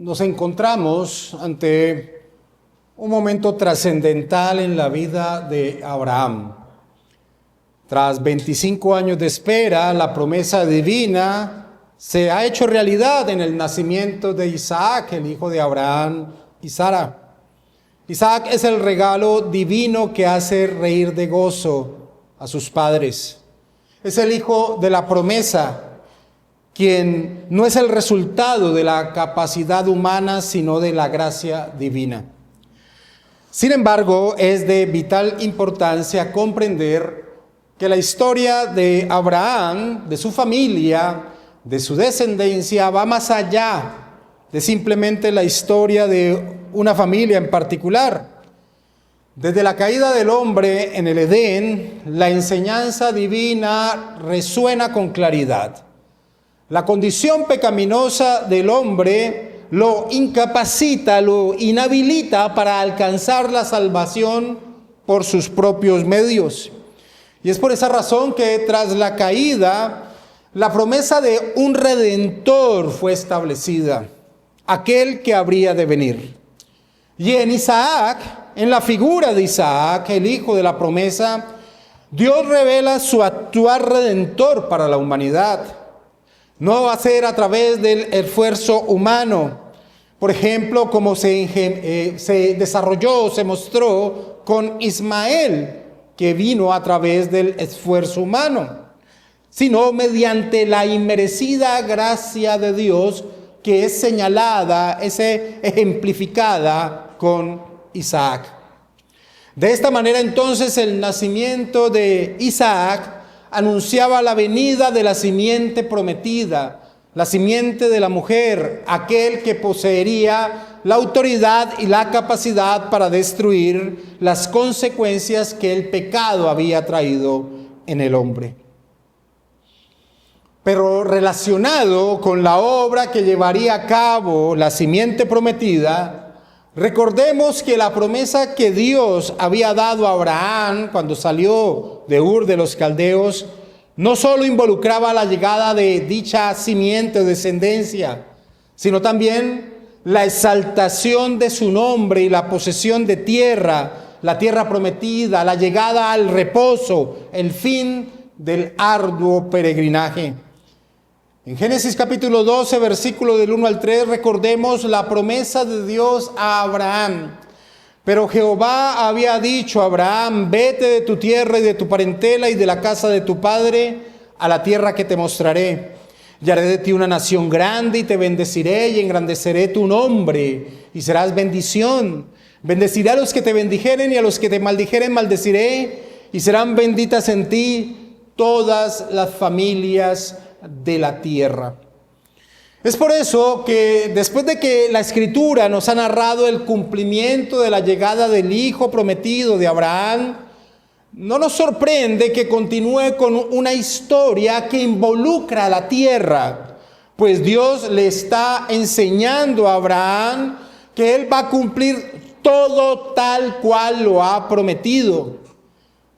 nos encontramos ante un momento trascendental en la vida de Abraham. Tras 25 años de espera, la promesa divina se ha hecho realidad en el nacimiento de Isaac, el hijo de Abraham y Sara. Isaac es el regalo divino que hace reír de gozo a sus padres. Es el hijo de la promesa, quien no es el resultado de la capacidad humana, sino de la gracia divina. Sin embargo, es de vital importancia comprender que la historia de Abraham, de su familia, de su descendencia, va más allá de simplemente la historia de una familia en particular. Desde la caída del hombre en el Edén, la enseñanza divina resuena con claridad. La condición pecaminosa del hombre lo incapacita, lo inhabilita para alcanzar la salvación por sus propios medios. Y es por esa razón que tras la caída, la promesa de un redentor fue establecida, aquel que habría de venir. Y en Isaac, en la figura de Isaac, el hijo de la promesa, Dios revela su actuar redentor para la humanidad. No va a ser a través del esfuerzo humano, por ejemplo, como se desarrolló, se mostró con Ismael, que vino a través del esfuerzo humano, sino mediante la inmerecida gracia de Dios que es señalada, es ejemplificada con Isaac. De esta manera entonces el nacimiento de Isaac anunciaba la venida de la simiente prometida, la simiente de la mujer, aquel que poseería la autoridad y la capacidad para destruir las consecuencias que el pecado había traído en el hombre. Pero relacionado con la obra que llevaría a cabo la simiente prometida, recordemos que la promesa que Dios había dado a Abraham cuando salió de Ur de los Caldeos no solo involucraba la llegada de dicha simiente o descendencia, sino también la exaltación de su nombre y la posesión de tierra, la tierra prometida, la llegada al reposo, el fin del arduo peregrinaje. En Génesis capítulo 12, versículo del 1 al 3, recordemos la promesa de Dios a Abraham. Pero Jehová había dicho a Abraham: vete de tu tierra y de tu parentela y de la casa de tu padre a la tierra que te mostraré. Y haré de ti una nación grande y te bendeciré y engrandeceré tu nombre y serás bendición. Bendeciré a los que te bendijeren y a los que te maldijeren maldeciré y serán benditas en ti todas las familias de la tierra. Es por eso que después de que la Escritura nos ha narrado el cumplimiento de la llegada del Hijo prometido de Abraham, no nos sorprende que continúe con una historia que involucra a la tierra, pues Dios le está enseñando a Abraham que Él va a cumplir todo tal cual lo ha prometido.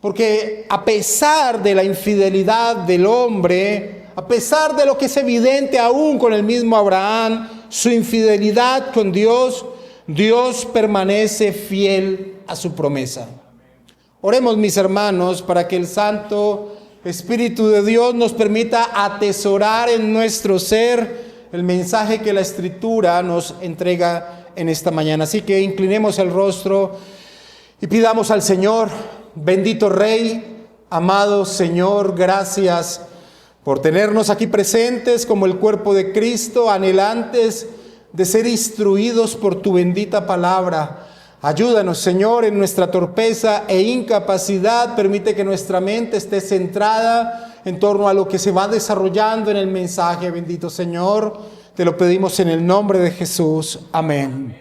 Porque a pesar de la infidelidad del hombre, a pesar de lo que es evidente aún con el mismo Abraham, su infidelidad con Dios, Dios permanece fiel a su promesa. Oremos, mis hermanos, para que el Santo Espíritu de Dios nos permita atesorar en nuestro ser el mensaje que la Escritura nos entrega en esta mañana. Así que inclinemos el rostro y pidamos al Señor: bendito Rey, amado Señor, gracias por tenernos aquí presentes como el cuerpo de Cristo, anhelantes de ser instruidos por tu bendita palabra. Ayúdanos, Señor, en nuestra torpeza e incapacidad. Permite que nuestra mente esté centrada en torno a lo que se va desarrollando en el mensaje. Bendito Señor, te lo pedimos en el nombre de Jesús. Amén.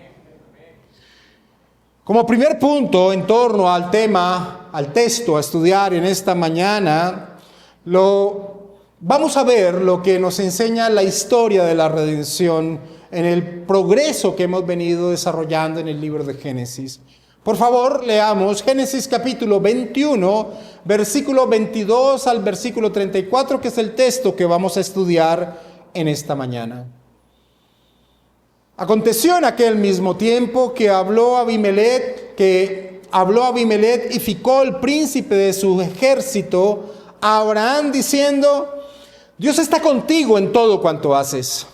Como primer punto en torno al tema, al texto a estudiar en esta mañana, vamos a ver lo que nos enseña la historia de la redención en el progreso que hemos venido desarrollando en el libro de Génesis. Por favor, leamos Génesis capítulo 21, versículo 22 al versículo 34, que es el texto que vamos a estudiar en esta mañana. Aconteció en aquel mismo tiempo que habló Abimelech y Ficol, príncipe de su ejército, a Abraham diciendo: Dios está contigo en todo cuanto haces.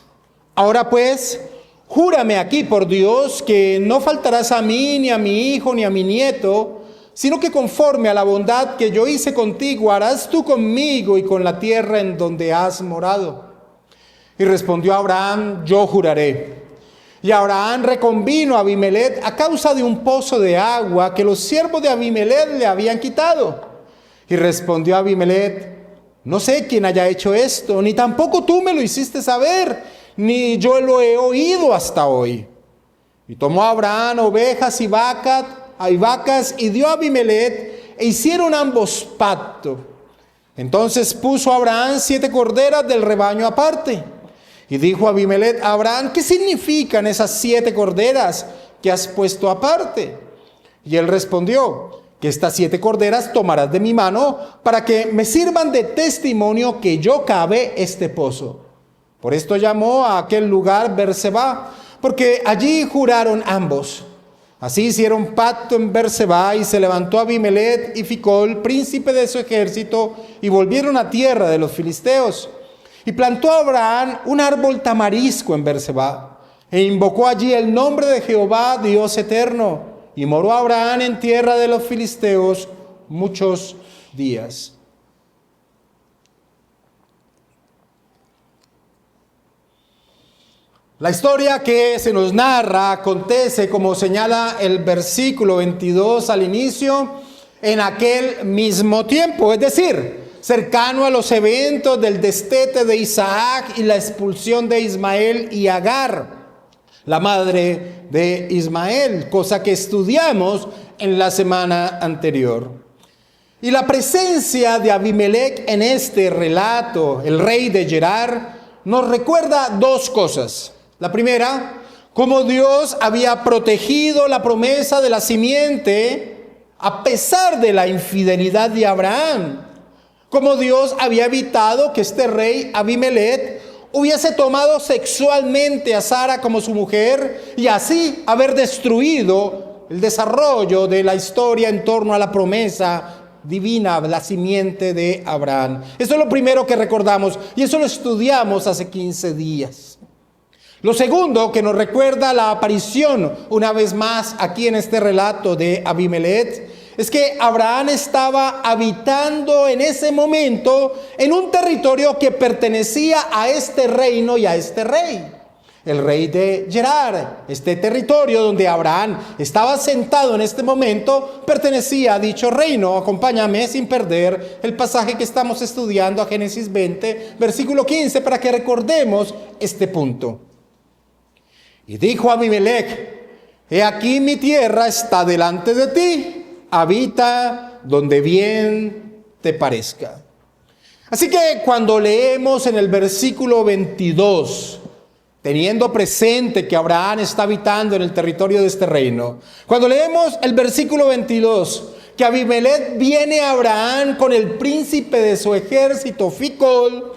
Ahora pues, júrame aquí por Dios que no faltarás a mí, ni a mi hijo, ni a mi nieto, sino que conforme a la bondad que yo hice contigo, harás tú conmigo y con la tierra en donde has morado. Y respondió Abraham: yo juraré. Y Abraham reconvino a Abimelech a causa de un pozo de agua que los siervos de Abimelech le habían quitado. Y respondió Abimelech: no sé quién haya hecho esto, ni tampoco tú me lo hiciste saber, ni yo lo he oído hasta hoy. Y tomó Abraham ovejas y vacas y dio a Abimelech, e hicieron ambos pacto. Entonces puso Abraham 7 corderas del rebaño aparte. Y dijo Abimelech a Abraham: ¿qué significan esas 7 corderas que has puesto aparte? Y él respondió: que estas 7 corderas tomarás de mi mano para que me sirvan de testimonio que yo cavé este pozo. Por esto llamó a aquel lugar Berseba, porque allí juraron ambos. Así hicieron pacto en Berseba, y se levantó Abimelech y Ficol, príncipe de su ejército, y volvieron a tierra de los filisteos. Y plantó Abraham un árbol tamarisco en Berseba, e invocó allí el nombre de Jehová, Dios eterno. Y moró Abraham en tierra de los filisteos muchos días. La historia que se nos narra acontece, como señala el versículo 22 al inicio, en aquel mismo tiempo, es decir, cercano a los eventos del destete de Isaac y la expulsión de Ismael y Agar, la madre de Ismael, cosa que estudiamos en la semana anterior. Y la presencia de Abimelech en este relato, el rey de Gerar, nos recuerda 2 cosas. La primera, cómo Dios había protegido la promesa de la simiente a pesar de la infidelidad de Abraham. Cómo Dios había evitado que este rey Abimelech hubiese tomado sexualmente a Sara como su mujer y así haber destruido el desarrollo de la historia en torno a la promesa divina, la simiente de Abraham. Eso es lo primero que recordamos y eso lo estudiamos hace 15 días. Lo segundo que nos recuerda la aparición una vez más aquí en este relato de Abimelech es que Abraham estaba habitando en ese momento en un territorio que pertenecía a este reino y a este rey, el rey de Gerar. Este territorio donde Abraham estaba sentado en este momento pertenecía a dicho reino. Acompáñame sin perder el pasaje que estamos estudiando, a Génesis 20, versículo 15, para que recordemos este punto. Y dijo Abimelech: he aquí mi tierra está delante de ti. Habita donde bien te parezca. Así que cuando leemos en el versículo 22, teniendo presente que Abraham está habitando en el territorio de este reino, cuando leemos el versículo 22, que Abimelech viene a Abraham con el príncipe de su ejército, Ficol,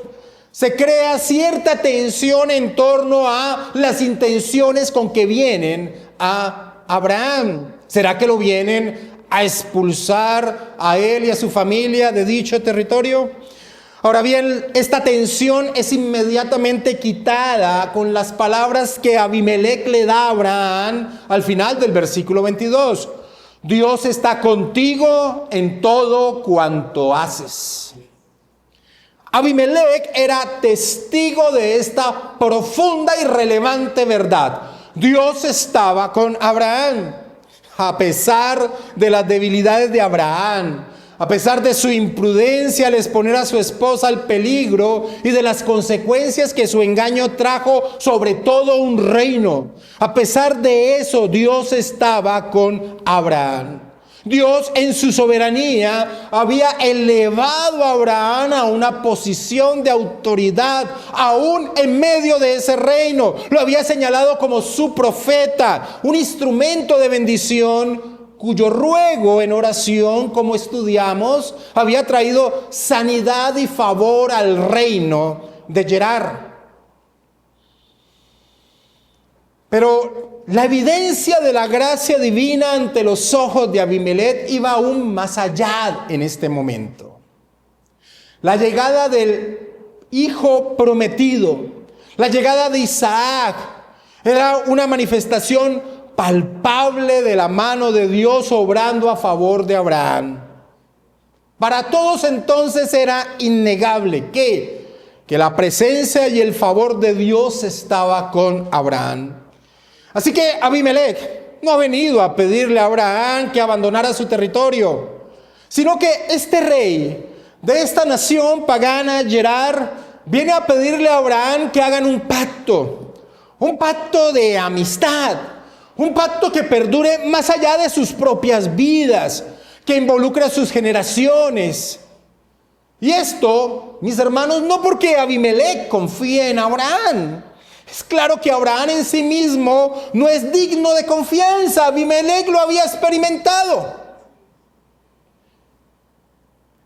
se crea cierta tensión en torno a las intenciones con que vienen a Abraham. ¿Será que lo vienen a expulsar a él y a su familia de dicho territorio? Ahora bien, esta tensión es inmediatamente quitada con las palabras que Abimelech le da a Abraham al final del versículo 22. Dios está contigo en todo cuanto haces. Abimelech era testigo de esta profunda y relevante verdad. Dios estaba con Abraham. A pesar de las debilidades de Abraham, a pesar de su imprudencia al exponer a su esposa al peligro y de las consecuencias que su engaño trajo sobre todo un reino, a pesar de eso, Dios estaba con Abraham. Dios en su soberanía había elevado a Abraham a una posición de autoridad, aún en medio de ese reino. Lo había señalado como su profeta, un instrumento de bendición, cuyo ruego en oración, como estudiamos, había traído sanidad y favor al reino de Gerar. Pero la evidencia de la gracia divina ante los ojos de Abimelech iba aún más allá en este momento. La llegada del hijo prometido, la llegada de Isaac, era una manifestación palpable de la mano de Dios obrando a favor de Abraham. Para todos entonces era innegable que la presencia y el favor de Dios estaba con Abraham. Así que Abimelech no ha venido a pedirle a Abraham que abandonara su territorio, sino que este rey de esta nación pagana, Gerar, viene a pedirle a Abraham que hagan un pacto de amistad, un pacto que perdure más allá de sus propias vidas, que involucre a sus generaciones. Y esto, mis hermanos, no porque Abimelech confíe en Abraham. Es claro que Abraham en sí mismo no es digno de confianza. Abimelech lo había experimentado.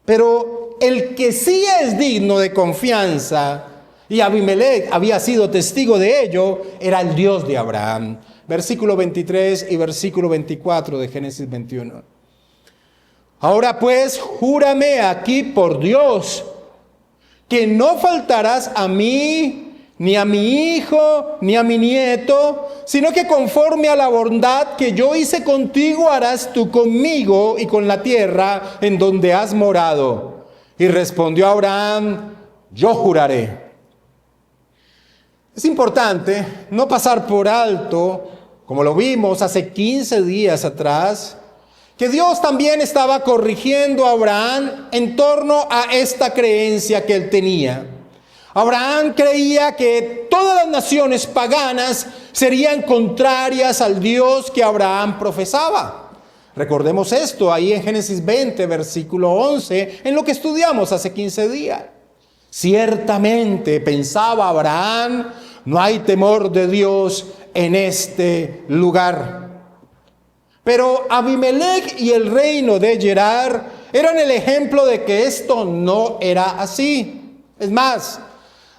Pero el que sí es digno de confianza, y Abimelech había sido testigo de ello, era el Dios de Abraham. Versículo 23 y versículo 24 de Génesis 21. Ahora pues, júrame aquí por Dios, que no faltarás a mí, ni a mi hijo, ni a mi nieto, sino que conforme a la bondad que yo hice contigo, harás tú conmigo y con la tierra en donde has morado. Y respondió Abraham, yo juraré. Es importante no pasar por alto, como lo vimos hace 15 días atrás, que Dios también estaba corrigiendo a Abraham en torno a esta creencia que él tenía. Abraham creía que todas las naciones paganas serían contrarias al Dios que Abraham profesaba. Recordemos esto ahí en Génesis 20, versículo 11, en lo que estudiamos hace 15 días. Ciertamente, pensaba Abraham, no hay temor de Dios en este lugar. Pero Abimelech y el reino de Gerar eran el ejemplo de que esto no era así. Es más,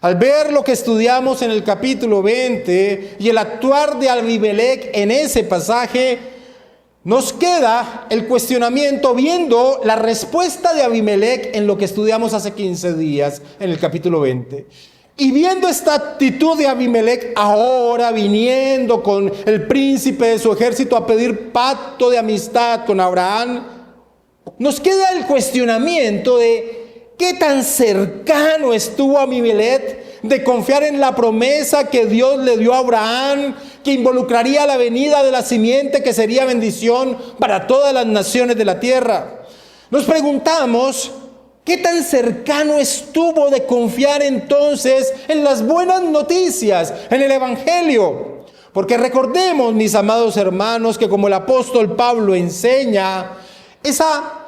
al ver lo que estudiamos en el capítulo 20 y el actuar de Abimelech en ese pasaje, nos queda el cuestionamiento viendo la respuesta de Abimelech en lo que estudiamos hace 15 días en el capítulo 20. Y viendo esta actitud de Abimelech ahora viniendo con el príncipe de su ejército a pedir pacto de amistad con Abraham, nos queda el cuestionamiento de qué tan cercano estuvo Abimelech de confiar en la promesa que Dios le dio a Abraham, que involucraría la venida de la simiente que sería bendición para todas las naciones de la tierra. Nos preguntamos, ¿qué tan cercano estuvo de confiar entonces en las buenas noticias, en el Evangelio? Porque recordemos, mis amados hermanos, que como el apóstol Pablo enseña, esa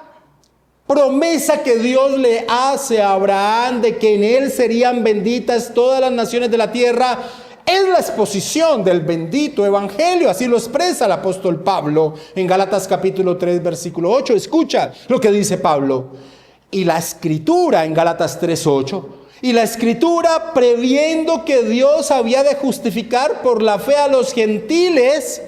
promesa que Dios le hace a Abraham de que en él serían benditas todas las naciones de la tierra, es la exposición del bendito evangelio. Así lo expresa el apóstol Pablo en Gálatas capítulo 3, versículo 8. Escucha lo que dice Pablo. Y la escritura en Gálatas 3:8, y la escritura previendo que Dios había de justificar por la fe a los gentiles,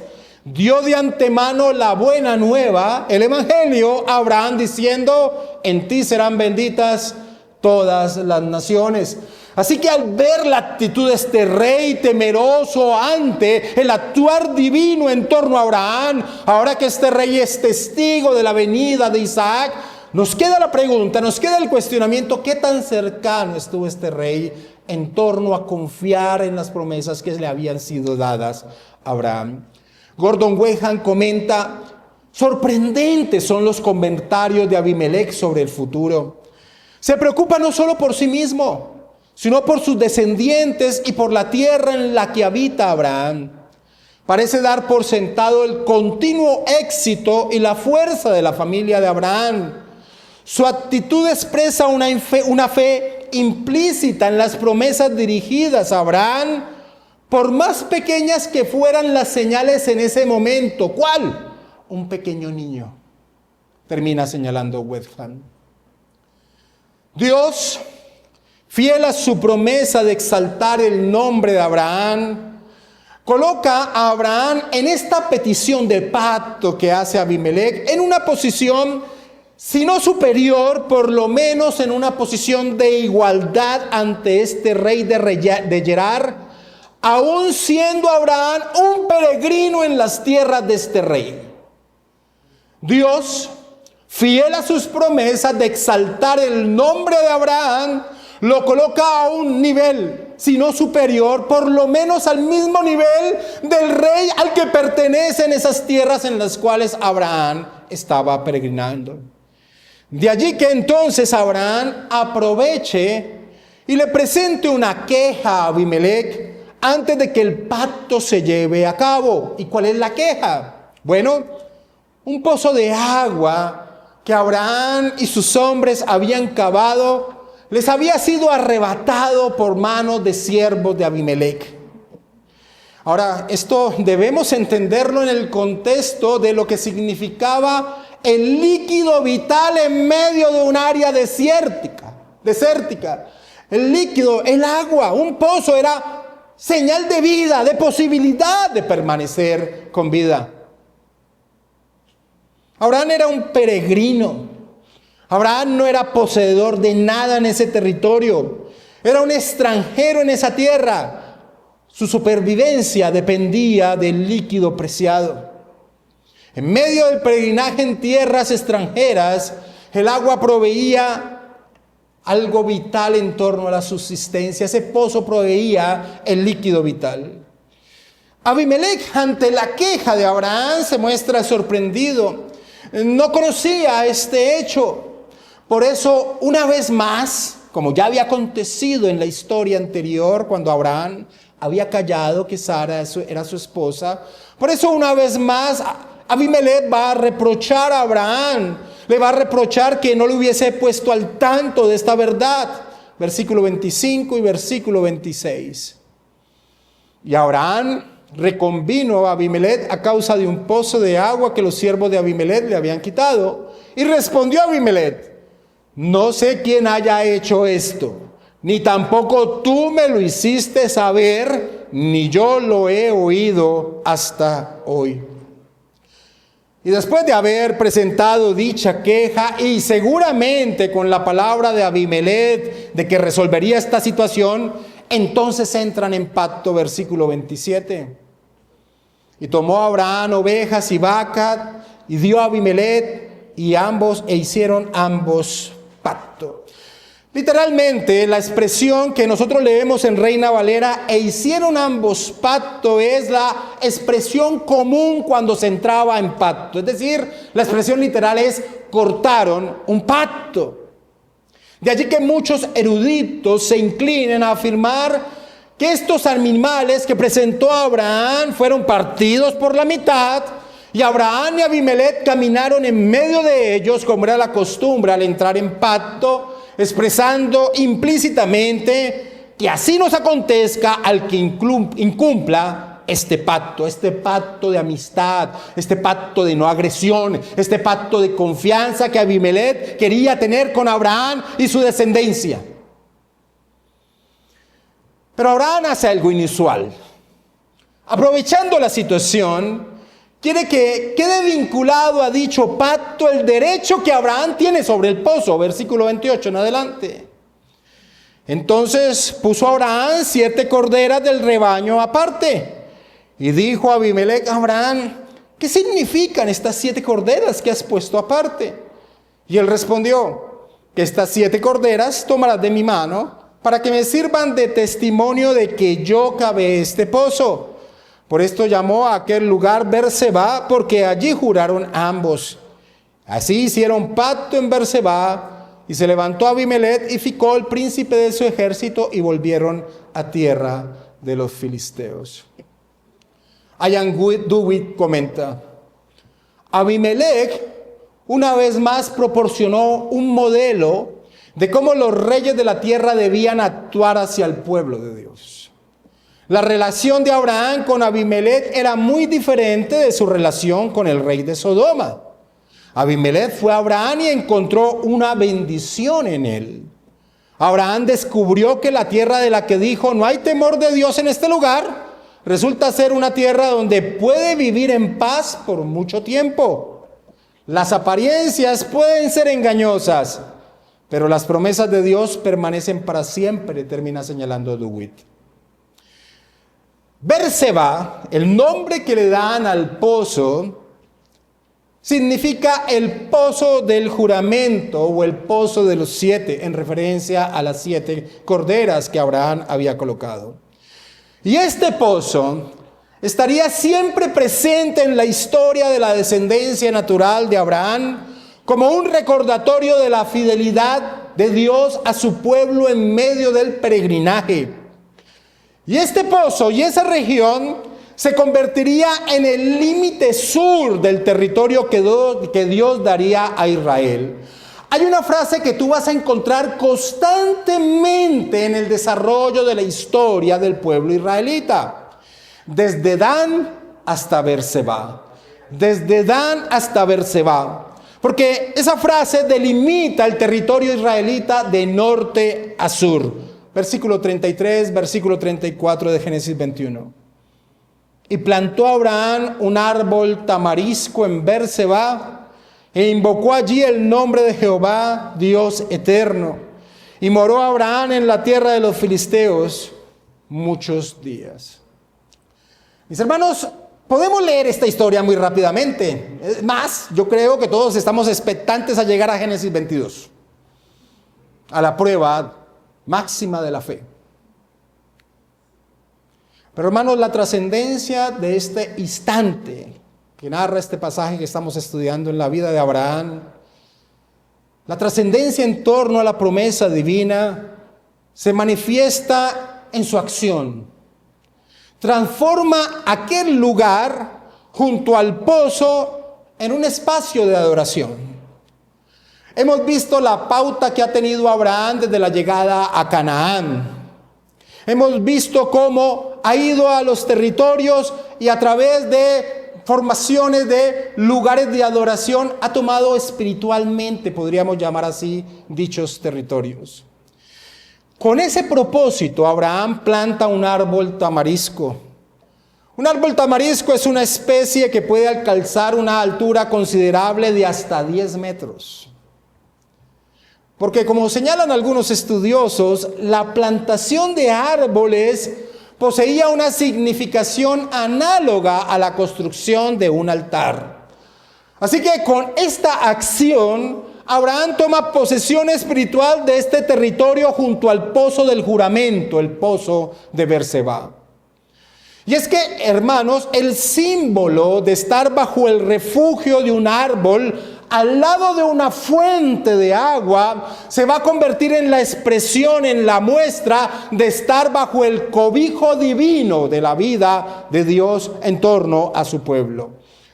dio de antemano la buena nueva, el evangelio, a Abraham diciendo, en ti serán benditas todas las naciones. Así que al ver la actitud de este rey temeroso ante el actuar divino en torno a Abraham, ahora que este rey es testigo de la venida de Isaac, nos queda la pregunta, nos queda el cuestionamiento, ¿qué tan cercano estuvo este rey en torno a confiar en las promesas que le habían sido dadas a Abraham? Gordon Wenham comenta, sorprendentes son los comentarios de Abimelech sobre el futuro. Se preocupa no solo por sí mismo, sino por sus descendientes y por la tierra en la que habita Abraham. Parece dar por sentado el continuo éxito y la fuerza de la familia de Abraham. Su actitud expresa una fe implícita en las promesas dirigidas a Abraham, por más pequeñas que fueran las señales en ese momento. ¿Cuál? Un pequeño niño. Termina señalando Wenham. Dios, fiel a su promesa de exaltar el nombre de Abraham, coloca a Abraham en esta petición de pacto que hace Abimelech en una posición, si no superior, por lo menos en una posición de igualdad ante este rey de Gerar, aún siendo Abraham un peregrino en las tierras de este rey. Dios, fiel a sus promesas de exaltar el nombre de Abraham, lo coloca a un nivel, si no superior, por lo menos al mismo nivel del rey al que pertenecen esas tierras en las cuales Abraham estaba peregrinando. De allí que entonces Abraham aproveche y le presente una queja a Abimelech antes de que el pacto se lleve a cabo. ¿Y cuál es la queja? Bueno, un pozo de agua que Abraham y sus hombres habían cavado les había sido arrebatado por manos de siervos de Abimelech. Ahora, esto debemos entenderlo en el contexto de lo que significaba el líquido vital en medio de un área desértica. El líquido, el agua, un pozo era señal de vida, de posibilidad de permanecer con vida. Abraham era un peregrino. Abraham no era poseedor de nada en ese territorio. Era un extranjero en esa tierra. Su supervivencia dependía del líquido preciado. En medio del peregrinaje en tierras extranjeras, el agua proveía algo vital en torno a la subsistencia. Ese pozo proveía el líquido vital. Abimelech, ante la queja de Abraham, se muestra sorprendido. No conocía este hecho. Por eso, una vez más, como ya había acontecido en la historia anterior, cuando Abraham había callado que Sara era su esposa, por eso una vez más Abimelech va a reprochar a Abraham, le va a reprochar que no le hubiese puesto al tanto de esta verdad. Versículo 25 y versículo 26. Y Abraham reconvino a Abimelech a causa de un pozo de agua que los siervos de Abimelech le habían quitado. Y respondió Abimelech: no sé quién haya hecho esto, ni tampoco tú me lo hiciste saber, ni yo lo he oído hasta hoy. Y después de haber presentado dicha queja, y seguramente con la palabra de Abimelech de que resolvería esta situación, entonces entran en pacto, versículo 27. Y tomó Abraham ovejas y vacas, y dio a Abimelech, e hicieron ambos pacto. Literalmente, la expresión que nosotros leemos en Reina Valera, e hicieron ambos pacto, es la expresión común cuando se entraba en pacto. Es decir, la expresión literal es: cortaron un pacto. De allí que muchos eruditos se inclinen a afirmar que estos animales que presentó Abraham fueron partidos por la mitad, y Abraham y Abimelech caminaron en medio de ellos, como era la costumbre al entrar en pacto, expresando implícitamente que así nos acontezca al que incumpla este pacto de amistad, este pacto de no agresión, este pacto de confianza que Abimelech quería tener con Abraham y su descendencia. Pero Abraham hace algo inusual. Aprovechando la situación, quiere que quede vinculado a dicho pacto el derecho que Abraham tiene sobre el pozo, versículo 28 en adelante. Entonces puso Abraham 7 corderas del rebaño aparte, y dijo a Abimelech a Abraham: ¿qué significan estas 7 corderas que has puesto aparte? Y él respondió: que estas 7 corderas tomarás de mi mano, para que me sirvan de testimonio de que yo cavé este pozo. Por esto llamó a aquel lugar Berseba, porque allí juraron ambos. Así hicieron pacto en Berseba, y se levantó Abimelech y Ficol, príncipe de su ejército, y volvieron a tierra de los filisteos. Ian Dewitt comenta: Abimelech una vez más proporcionó un modelo de cómo los reyes de la tierra debían actuar hacia el pueblo de Dios. La relación de Abraham con Abimelech era muy diferente de su relación con el rey de Sodoma. Abimelech fue a Abraham y encontró una bendición en él. Abraham descubrió que la tierra de la que dijo: no hay temor de Dios en este lugar, resulta ser una tierra donde puede vivir en paz por mucho tiempo. Las apariencias pueden ser engañosas, pero las promesas de Dios permanecen para siempre, termina señalando DeWitt. Berseba, el nombre que le dan al pozo, significa el pozo del juramento o el pozo de los 7, en referencia a las 7 corderas que Abraham había colocado. Y este pozo estaría siempre presente en la historia de la descendencia natural de Abraham como un recordatorio de la fidelidad de Dios a su pueblo en medio del peregrinaje. Y este pozo y esa región se convertiría en el límite sur del territorio que Dios daría a Israel. Hay una frase que tú vas a encontrar constantemente en el desarrollo de la historia del pueblo israelita. Desde Dan hasta Berseba. Desde Dan hasta Berseba. Porque esa frase delimita el territorio israelita de norte a sur. Versículo 33, versículo 34 de Génesis 21. Y plantó Abraham un árbol tamarisco en Berseba, e invocó allí el nombre de Jehová, Dios eterno. Y moró Abraham en la tierra de los filisteos muchos días. Mis hermanos, podemos leer esta historia muy rápidamente. Es más, yo creo que todos estamos expectantes a llegar a Génesis 22, a la prueba máxima de la fe. Pero hermanos, la trascendencia de este instante que narra este pasaje que estamos estudiando en la vida de Abraham, la trascendencia en torno a la promesa divina, se manifiesta en su acción. Transforma aquel lugar junto al pozo en un espacio de adoración. Hemos visto la pauta que ha tenido Abraham desde la llegada a Canaán. Hemos visto cómo ha ido a los territorios y a través de formaciones de lugares de adoración ha tomado espiritualmente, podríamos llamar así, dichos territorios. Con ese propósito, Abraham planta un árbol tamarisco. Un árbol tamarisco es una especie que puede alcanzar una altura considerable de hasta 10 metros. Porque como señalan algunos estudiosos, la plantación de árboles poseía una significación análoga a la construcción de un altar. Así que con esta acción, Abraham toma posesión espiritual de este territorio junto al pozo del juramento, el pozo de Berseba. Y es que, hermanos, el símbolo de estar bajo el refugio de un árbol al lado de una fuente de agua se va a convertir en la expresión, en la muestra de estar bajo el cobijo divino de la vida de Dios en torno a su pueblo.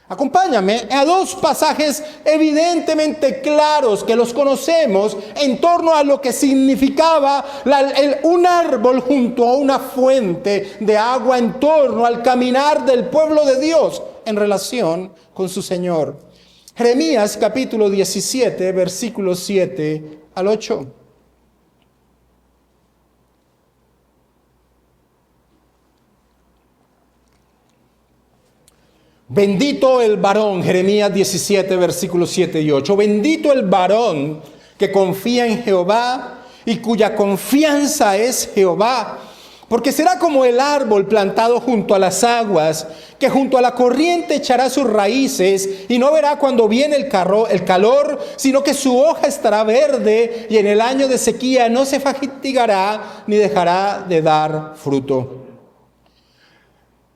Acompáñame a dos pasajes evidentemente claros que los conocemos en torno a lo que significaba un árbol junto a una fuente de agua en torno al caminar del pueblo de Dios en relación con su Señor. Jeremías capítulo 17, versículos 7 al 8. Bendito el varón, Jeremías 17, versículos 7 y 8. Bendito el varón que confía en Jehová y cuya confianza es Jehová. Porque será como el árbol plantado junto a las aguas, que junto a la corriente echará sus raíces y no verá cuando viene el calor, sino que su hoja estará verde y en el año de sequía no se fatigará ni dejará de dar fruto.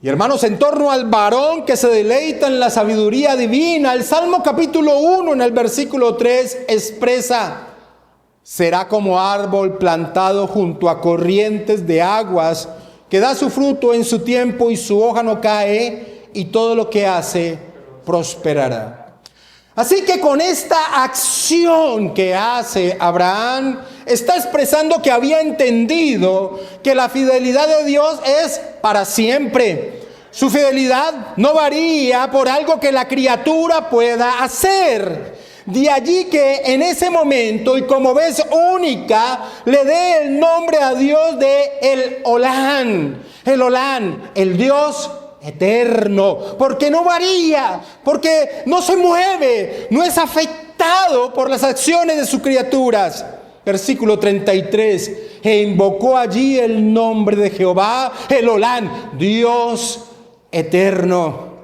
Y hermanos, en torno al varón que se deleita en la sabiduría divina, el Salmo capítulo 1 en el versículo 3 expresa: será como árbol plantado junto a corrientes de aguas, que da su fruto en su tiempo y su hoja no cae, y todo lo que hace prosperará. Así que con esta acción que hace Abraham, está expresando que había entendido que la fidelidad de Dios es para siempre. Su fidelidad no varía por algo que la criatura pueda hacer. De allí que en ese momento, y como vez única, le dé el nombre a Dios de el Olán, el Dios eterno, porque no varía, porque no se mueve, no es afectado por las acciones de sus criaturas. Versículo 33, e invocó allí el nombre de Jehová, el Olán, Dios eterno.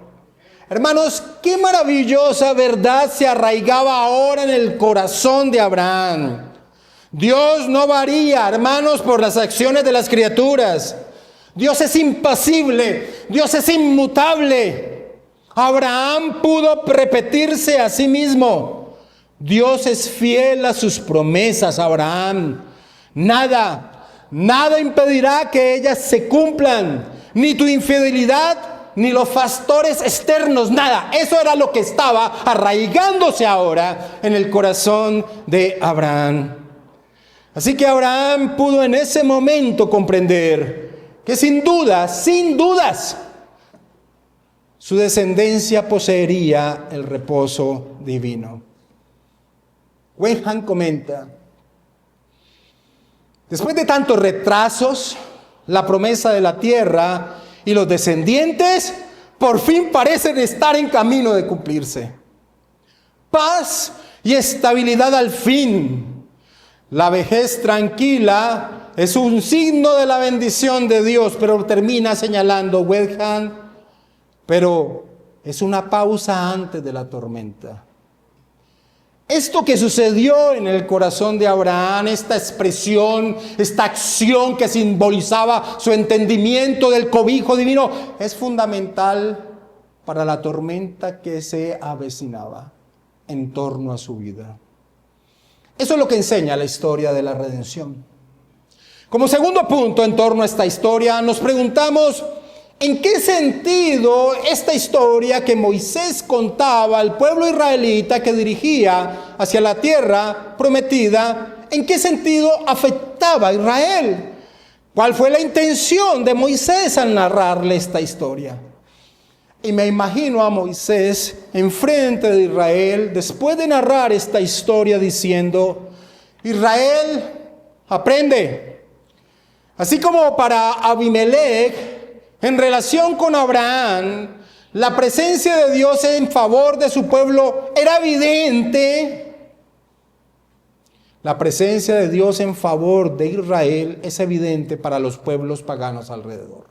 Hermanos, qué maravillosa verdad se arraigaba ahora en el corazón de Abraham. Dios no varía, hermanos, por las acciones de las criaturas. Dios es impasible, Dios es inmutable. Abraham pudo repetirse a sí mismo: Dios es fiel a sus promesas, Abraham. Nada impedirá que ellas se cumplan, ni tu infidelidad, ni los factores externos, nada. Eso era lo que estaba arraigándose ahora en el corazón de Abraham. Así que Abraham pudo en ese momento comprender que sin dudas, su descendencia poseería el reposo divino. Wenham comenta: después de tantos retrasos, la promesa de la tierra y los descendientes por fin parecen estar en camino de cumplirse. Paz y estabilidad al fin. La vejez tranquila es un signo de la bendición de Dios, pero termina señalando Wenham, pero es una pausa antes de la tormenta. Esto que sucedió en el corazón de Abraham, esta expresión, esta acción que simbolizaba su entendimiento del cobijo divino, es fundamental para la tormenta que se avecinaba en torno a su vida. Eso es lo que enseña la historia de la redención. Como segundo punto en torno a esta historia, nos preguntamos: ¿en qué sentido esta historia que Moisés contaba al pueblo israelita que dirigía hacia la tierra prometida, en qué sentido afectaba a Israel? ¿Cuál fue la intención de Moisés al narrarle esta historia? Y me imagino a Moisés enfrente de Israel, después de narrar esta historia, diciendo: Israel, aprende. Así como para Abimelech, en relación con Abraham, la presencia de Dios en favor de su pueblo era evidente. La presencia de Dios en favor de Israel es evidente para los pueblos paganos alrededor.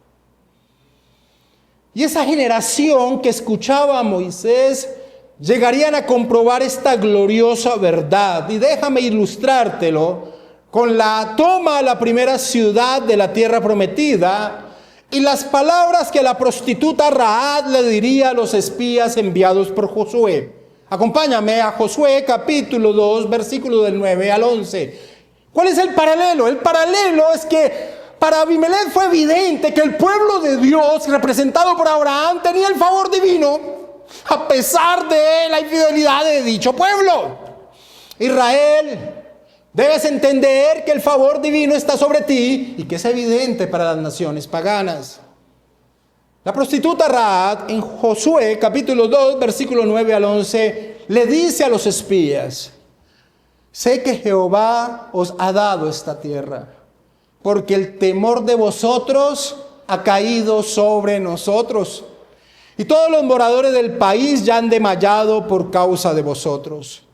Y esa generación que escuchaba a Moisés llegarían a comprobar esta gloriosa verdad. Y déjame ilustrártelo con la toma a la primera ciudad de la tierra prometida y las palabras que la prostituta Rahab le diría a los espías enviados por Josué. Acompáñame a Josué capítulo 2, versículo del 9 al 11. ¿Cuál es el paralelo? El paralelo es que para Abimelech fue evidente que el pueblo de Dios, representado por Abraham, tenía el favor divino, a pesar de la infidelidad de dicho pueblo. Israel, debes entender que el favor divino está sobre ti y que es evidente para las naciones paganas. La prostituta Rahab en Josué capítulo 2 versículo 9 al 11 le dice a los espías: sé que Jehová os ha dado esta tierra, porque el temor de vosotros ha caído sobre nosotros, y todos los moradores del país ya han desmayado por causa de vosotros.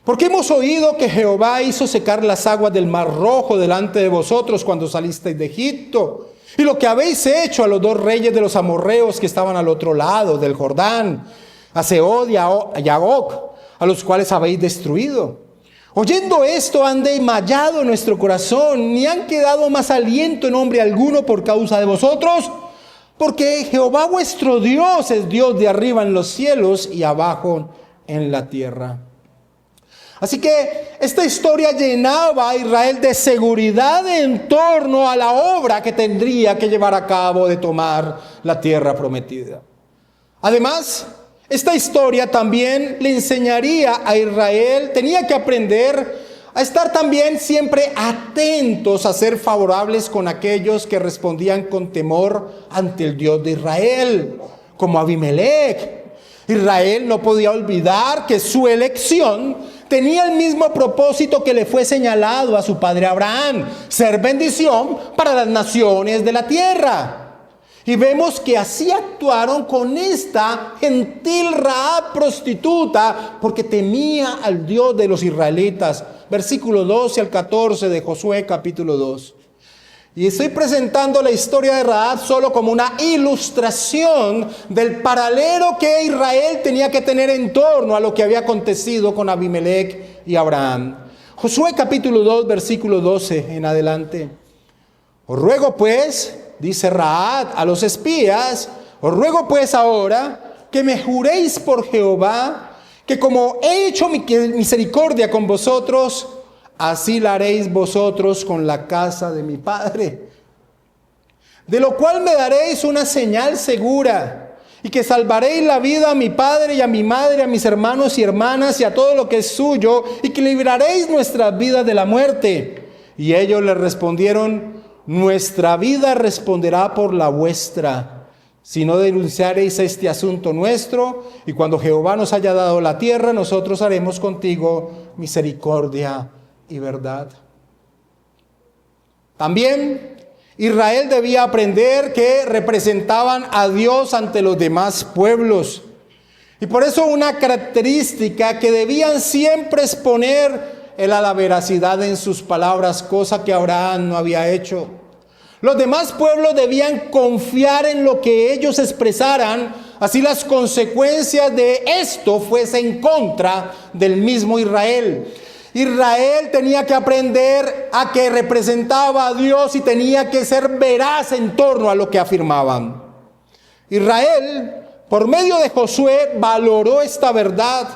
Porque hemos oído que Jehová hizo secar las aguas del Mar Rojo delante de vosotros cuando salisteis de Egipto, y lo que habéis hecho a los dos reyes de los amorreos que estaban al otro lado del Jordán, a Sehón y a Og, a los cuales habéis destruido. Oyendo esto, han desmayado nuestro corazón, ni han quedado más aliento en hombre alguno por causa de vosotros, porque Jehová vuestro Dios es Dios de arriba en los cielos y abajo en la tierra. Así que esta historia llenaba a Israel de seguridad en torno a la obra que tendría que llevar a cabo de tomar la tierra prometida. Además, esta historia también le enseñaría a Israel, tenía que aprender a estar también siempre atentos a ser favorables con aquellos que respondían con temor ante el Dios de Israel, como Abimelech. Israel no podía olvidar que su elección tenía el mismo propósito que le fue señalado a su padre Abraham: ser bendición para las naciones de la tierra. Y vemos que así actuaron con esta gentil Rahab prostituta, porque temía al Dios de los israelitas. Versículo 12 al 14 de Josué capítulo 2. Y estoy presentando la historia de Rahab solo como una ilustración del paralelo que Israel tenía que tener en torno a lo que había acontecido con Abimelech y Abraham. Josué capítulo 2, versículo 12 en adelante. Os ruego pues, dice Rahab a los espías, os ruego pues ahora que me juréis por Jehová, que como he hecho misericordia con vosotros, así la haréis vosotros con la casa de mi padre. De lo cual me daréis una señal segura, y que salvaréis la vida a mi padre y a mi madre, a mis hermanos y hermanas y a todo lo que es suyo, y que libraréis nuestras vidas de la muerte. Y ellos le respondieron: nuestra vida responderá por la vuestra, si no denunciaréis este asunto nuestro, y cuando Jehová nos haya dado la tierra, nosotros haremos contigo misericordia y verdad. También Israel debía aprender que representaban a Dios ante los demás pueblos. Y por eso una característica que debían siempre exponer era la veracidad en sus palabras, cosa que Abraham no había hecho. Los demás pueblos debían confiar en lo que ellos expresaran, así las consecuencias de esto fuesen en contra del mismo Israel. Israel tenía que aprender a que representaba a Dios y tenía que ser veraz en torno a lo que afirmaban. Israel, por medio de Josué, valoró esta verdad.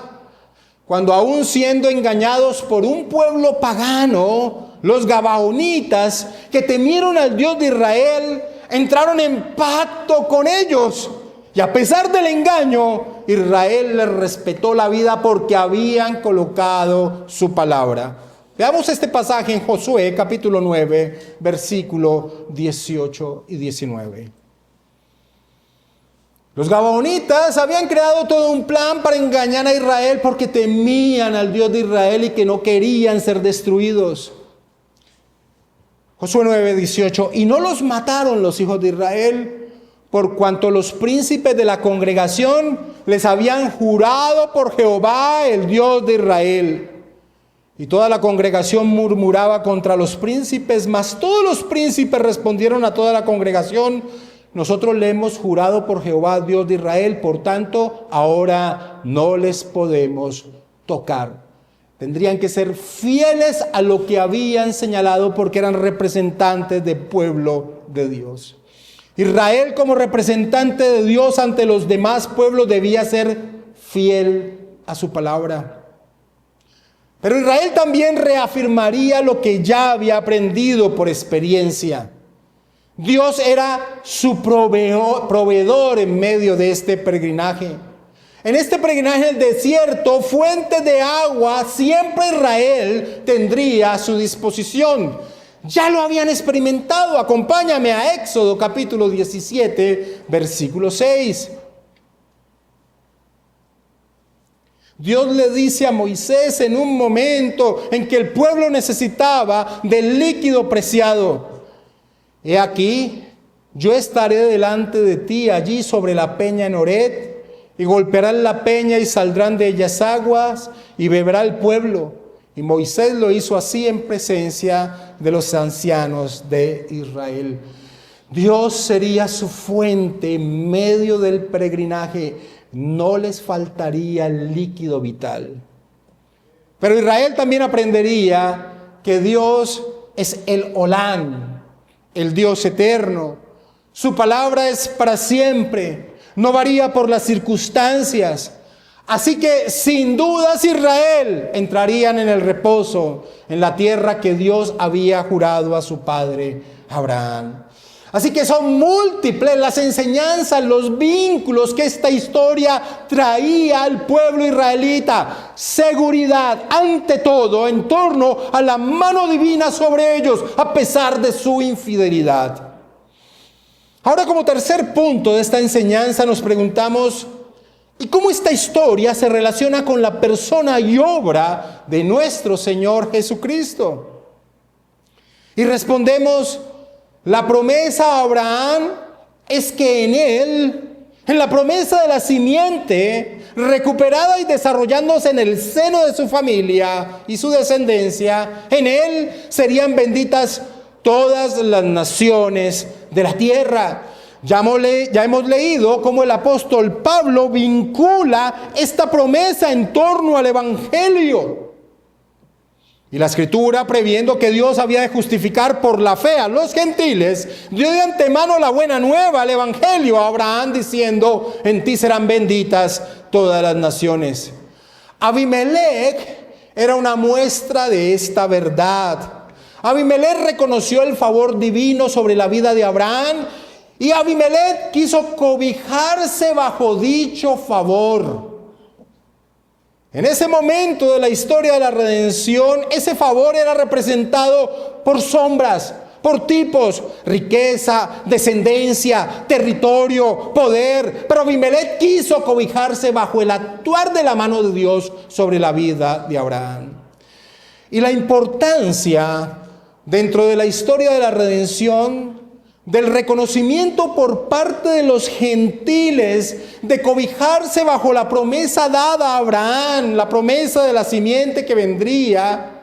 Cuando aún siendo engañados por un pueblo pagano, los gabaonitas, que temieron al Dios de Israel, entraron en pacto con ellos. Y a pesar del engaño, Israel les respetó la vida porque habían colocado su palabra. Veamos este pasaje en Josué capítulo 9, versículo 18 y 19. Los gabaonitas habían creado todo un plan para engañar a Israel porque temían al Dios de Israel y que no querían ser destruidos. Josué 9, 18. Y no los mataron los hijos de Israel, por cuanto los príncipes de la congregación les habían jurado por Jehová, el Dios de Israel. Y toda la congregación murmuraba contra los príncipes, mas todos los príncipes respondieron a toda la congregación: nosotros le hemos jurado por Jehová, Dios de Israel, por tanto, ahora no les podemos tocar. Tendrían que ser fieles a lo que habían señalado porque eran representantes del pueblo de Dios. Israel, como representante de Dios ante los demás pueblos, debía ser fiel a su palabra. Pero Israel también reafirmaría lo que ya había aprendido por experiencia. Dios era su proveedor en medio de este peregrinaje. En este peregrinaje en el desierto, fuentes de agua siempre Israel tendría a su disposición. Ya lo habían experimentado. Acompáñame a Éxodo capítulo 17, versículo 6. Dios le dice a Moisés en un momento en que el pueblo necesitaba del líquido preciado: he aquí, yo estaré delante de ti allí sobre la peña en Horeb, y golpearán la peña y saldrán de ellas aguas, y beberá el pueblo. Y Moisés lo hizo así en presencia de los ancianos de Israel. Dios sería su fuente en medio del peregrinaje. No les faltaría el líquido vital. Pero Israel también aprendería que Dios es el Olán, el Dios eterno. Su palabra es para siempre, no varía por las circunstancias. Así que sin dudas Israel entrarían en el reposo, en la tierra que Dios había jurado a su padre Abraham. Así que son múltiples las enseñanzas, los vínculos que esta historia traía al pueblo israelita. Seguridad, ante todo, en torno a la mano divina sobre ellos, a pesar de su infidelidad. Ahora, como tercer punto de esta enseñanza, nos preguntamos: y cómo esta historia se relaciona con la persona y obra de nuestro Señor Jesucristo. Y respondemos, la promesa a Abraham es que en él, en la promesa de la simiente, recuperada y desarrollándose en el seno de su familia y su descendencia, en él serían benditas todas las naciones de la tierra. Ya hemos leído cómo el apóstol Pablo vincula esta promesa en torno al Evangelio. Y la Escritura, previendo que Dios había de justificar por la fe a los gentiles, dio de antemano la buena nueva, el Evangelio, a Abraham, diciendo, en ti serán benditas todas las naciones. Abimelech era una muestra de esta verdad. Abimelech reconoció el favor divino sobre la vida de Abraham, y Abimelech quiso cobijarse bajo dicho favor. En ese momento de la historia de la redención, ese favor era representado por sombras, por tipos, riqueza, descendencia, territorio, poder. Pero Abimelech quiso cobijarse bajo el actuar de la mano de Dios sobre la vida de Abraham. Y la importancia dentro de la historia de la redención del reconocimiento por parte de los gentiles de cobijarse bajo la promesa dada a Abraham, la promesa de la simiente que vendría,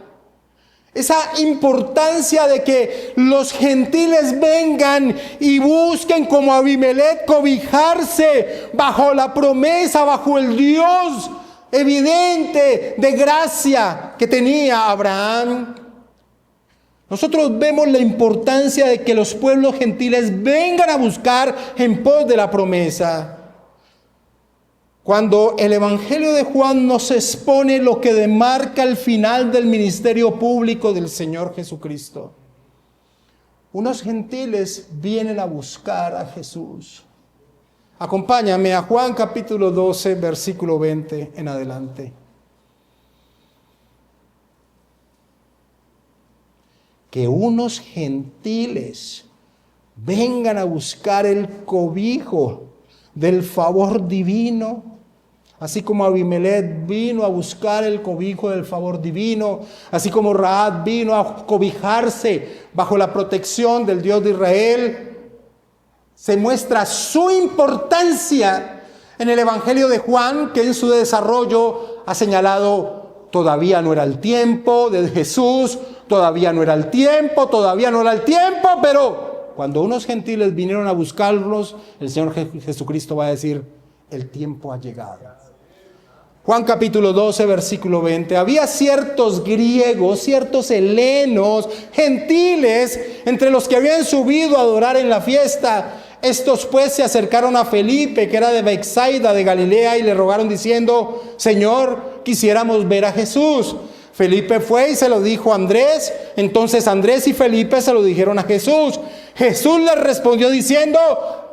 esa importancia de que los gentiles vengan y busquen como Abimelech cobijarse bajo la promesa, bajo el Dios evidente de gracia que tenía Abraham. Nosotros vemos la importancia de que los pueblos gentiles vengan a buscar en pos de la promesa. Cuando el Evangelio de Juan nos expone lo que demarca el final del ministerio público del Señor Jesucristo. Unos gentiles vienen a buscar a Jesús. Acompáñame a Juan capítulo 12, versículo 20 en adelante. Que unos gentiles vengan a buscar el cobijo del favor divino, así como Abimelech vino a buscar el cobijo del favor divino, así como Rahab vino a cobijarse bajo la protección del Dios de Israel. Se muestra su importancia en el Evangelio de Juan, que en su desarrollo ha señalado: todavía no era el tiempo de Jesús, todavía no era el tiempo, pero cuando unos gentiles vinieron a buscarlos, el Señor Jesucristo va a decir: el tiempo ha llegado. Juan capítulo 12, versículo 20. Había ciertos griegos, ciertos helenos, gentiles, entre los que habían subido a adorar en la fiesta. Estos pues se acercaron a Felipe, que era de Betsaida de Galilea, y le rogaron diciendo: Señor, quisiéramos ver a Jesús. Felipe fue y se lo dijo a Andrés. Entonces Andrés y Felipe se lo dijeron a Jesús. Jesús les respondió diciendo: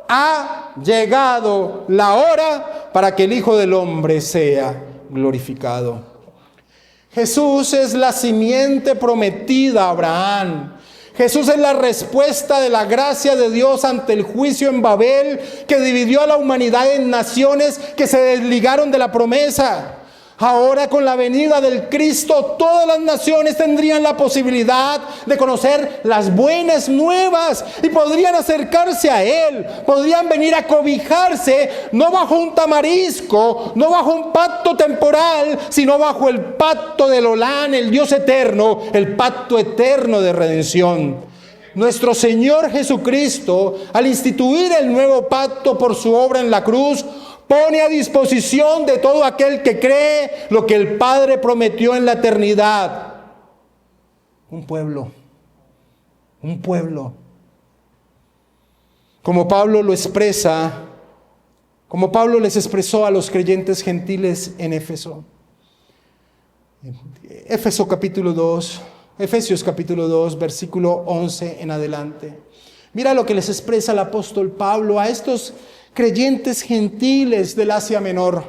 ha llegado la hora para que el Hijo del Hombre sea glorificado. Jesús es la simiente prometida a Abraham. Jesús es la respuesta de la gracia de Dios ante el juicio en Babel, que dividió a la humanidad en naciones que se desligaron de la promesa. Ahora, con la venida del Cristo, todas las naciones tendrían la posibilidad de conocer las buenas nuevas y podrían acercarse a Él, podrían venir a cobijarse, no bajo un tamarisco, no bajo un pacto temporal, sino bajo el pacto del Olán, el Dios eterno, el pacto eterno de redención. Nuestro Señor Jesucristo, al instituir el nuevo pacto por su obra en la cruz, pone a disposición de todo aquel que cree lo que el Padre prometió en la eternidad. Un pueblo. Como Pablo lo expresa, como Pablo les expresó a los creyentes gentiles en Éfeso. Efesios capítulo 2, versículo 11 en adelante. Mira lo que les expresa el apóstol Pablo a estos creyentes gentiles del Asia Menor.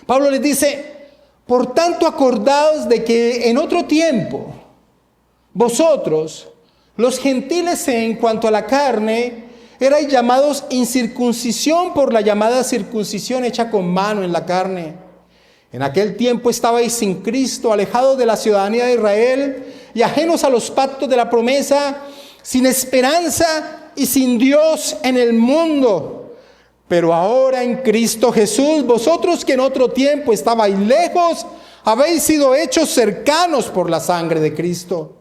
Pablo les dice: por tanto, acordaos de que en otro tiempo vosotros, los gentiles en cuanto a la carne, Erais llamados incircuncisión por la llamada circuncisión hecha con mano en la carne. En aquel tiempo estabais sin Cristo, alejados de la ciudadanía de Israel y ajenos a los pactos de la promesa, sin esperanza y sin Dios en el mundo. Pero ahora en Cristo Jesús, vosotros que en otro tiempo estabais lejos, habéis sido hechos cercanos por la sangre de Cristo.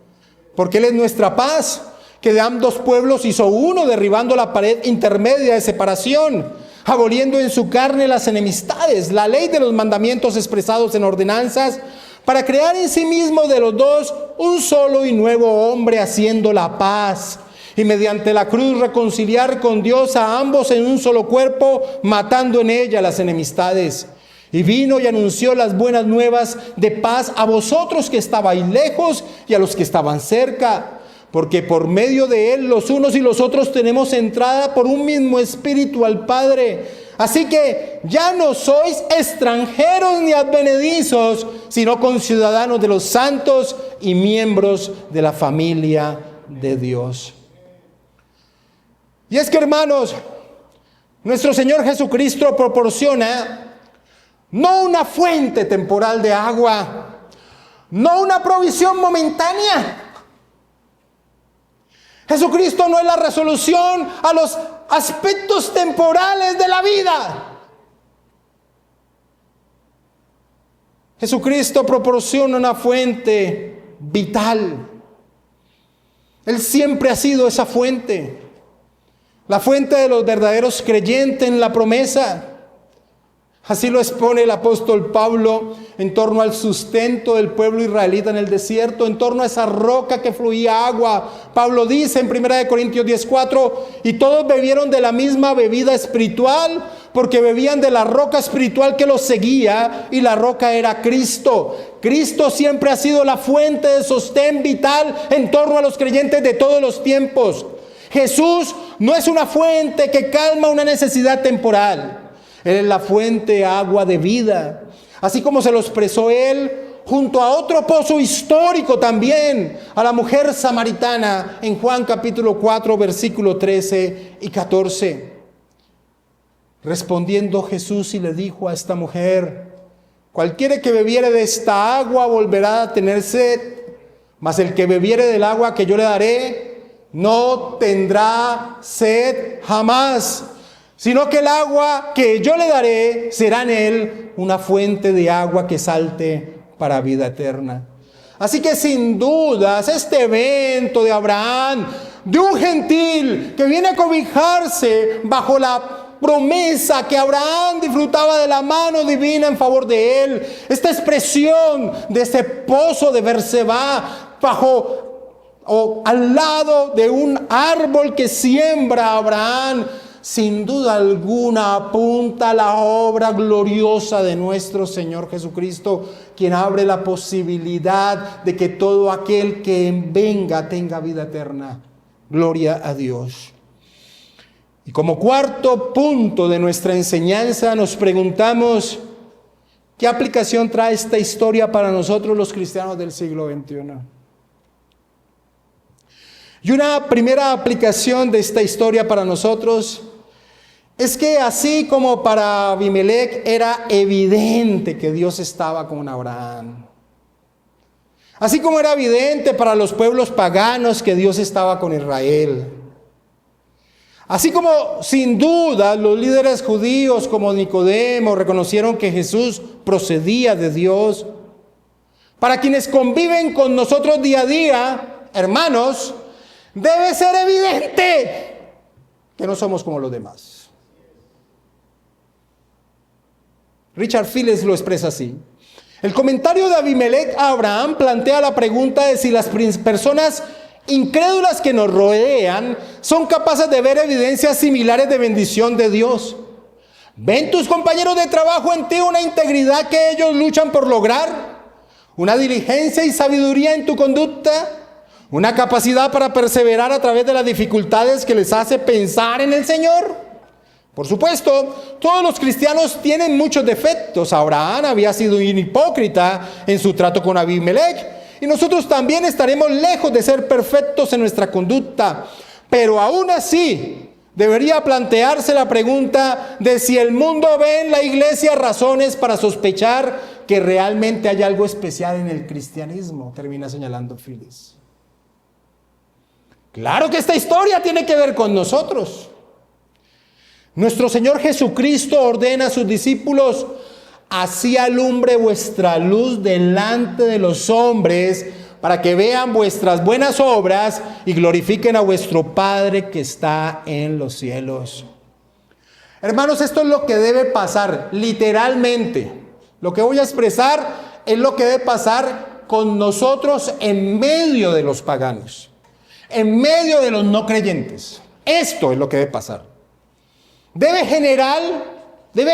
Porque Él es nuestra paz, que de ambos pueblos hizo uno, derribando la pared intermedia de separación, aboliendo en su carne las enemistades, la ley de los mandamientos expresados en ordenanzas, para crear en sí mismo de los dos un solo y nuevo hombre, haciendo la paz, y mediante la cruz reconciliar con Dios a ambos en un solo cuerpo, matando en ella las enemistades. Y vino y anunció las buenas nuevas de paz a vosotros que estabais lejos y a los que estaban cerca. Porque por medio de Él los unos y los otros tenemos entrada por un mismo Espíritu al Padre. Así que ya no sois extranjeros ni advenedizos, sino conciudadanos de los santos y miembros de la familia de Dios. Y es que, hermanos, nuestro Señor Jesucristo proporciona no una fuente temporal de agua, no una provisión momentánea. Jesucristo no es la resolución a los aspectos temporales de la vida. Jesucristo proporciona una fuente vital. Él siempre ha sido esa fuente. La fuente de los verdaderos creyentes en la promesa. Así lo expone el apóstol Pablo en torno al sustento del pueblo israelita en el desierto, en torno a esa roca que fluía agua. Pablo dice en 1 Corintios 10:4, y todos bebieron de la misma bebida espiritual, porque bebían de la roca espiritual que los seguía, y la roca era Cristo. Cristo siempre ha sido la fuente de sostén vital en torno a los creyentes de todos los tiempos. Jesús no es una fuente que calma una necesidad temporal. Él es la fuente agua de vida. Así como se lo expresó Él junto a otro pozo histórico también, a la mujer samaritana en Juan capítulo 4 versículo 13 y 14. Respondiendo Jesús y le dijo a esta mujer: cualquiera que bebiere de esta agua volverá a tener sed, mas el que bebiere del agua que yo le daré no tendrá sed jamás, sino que el agua que yo le daré será en él una fuente de agua que salte para vida eterna. Así que sin dudas este evento de Abraham, de un gentil que viene a cobijarse bajo la promesa que Abraham disfrutaba de la mano divina en favor de él, esta expresión de ese pozo de Berseba bajo o al lado de un árbol que siembra Abraham, sin duda alguna apunta a la obra gloriosa de nuestro Señor Jesucristo, quien abre la posibilidad de que todo aquel que venga tenga vida eterna. Gloria a Dios. Y como cuarto punto de nuestra enseñanza nos preguntamos: ¿qué aplicación trae esta historia para nosotros los cristianos del siglo XXI? Y una primera aplicación de esta historia para nosotros es que así como para Abimelech era evidente que Dios estaba con Abraham, así como era evidente para los pueblos paganos que Dios estaba con Israel, así como sin duda los líderes judíos como Nicodemo reconocieron que Jesús procedía de Dios, para quienes conviven con nosotros día a día, hermanos, debe ser evidente que no somos como los demás. Richard Phillips lo expresa así: el comentario de Abimelech a Abraham plantea la pregunta de si las personas incrédulas que nos rodean son capaces de ver evidencias similares de bendición de Dios. ¿Ven tus compañeros de trabajo en ti una integridad que ellos luchan por lograr? ¿Una diligencia y sabiduría en tu conducta? ¿Una capacidad para perseverar a través de las dificultades que les hace pensar en el Señor? Por supuesto, todos los cristianos tienen muchos defectos. Abraham había sido un hipócrita en su trato con Abimelech, y nosotros también estaremos lejos de ser perfectos en nuestra conducta. Pero aún así, debería plantearse la pregunta de si el mundo ve en la iglesia razones para sospechar que realmente hay algo especial en el cristianismo, termina señalando Phillips. Claro que esta historia tiene que ver con nosotros. Nuestro Señor Jesucristo ordena a sus discípulos: así alumbre vuestra luz delante de los hombres, para que vean vuestras buenas obras y glorifiquen a vuestro Padre que está en los cielos. Hermanos, esto es lo que debe pasar, literalmente. Lo que voy a expresar es lo que debe pasar con nosotros en medio de los paganos, en medio de los no creyentes. Esto es lo que debe pasar. Debe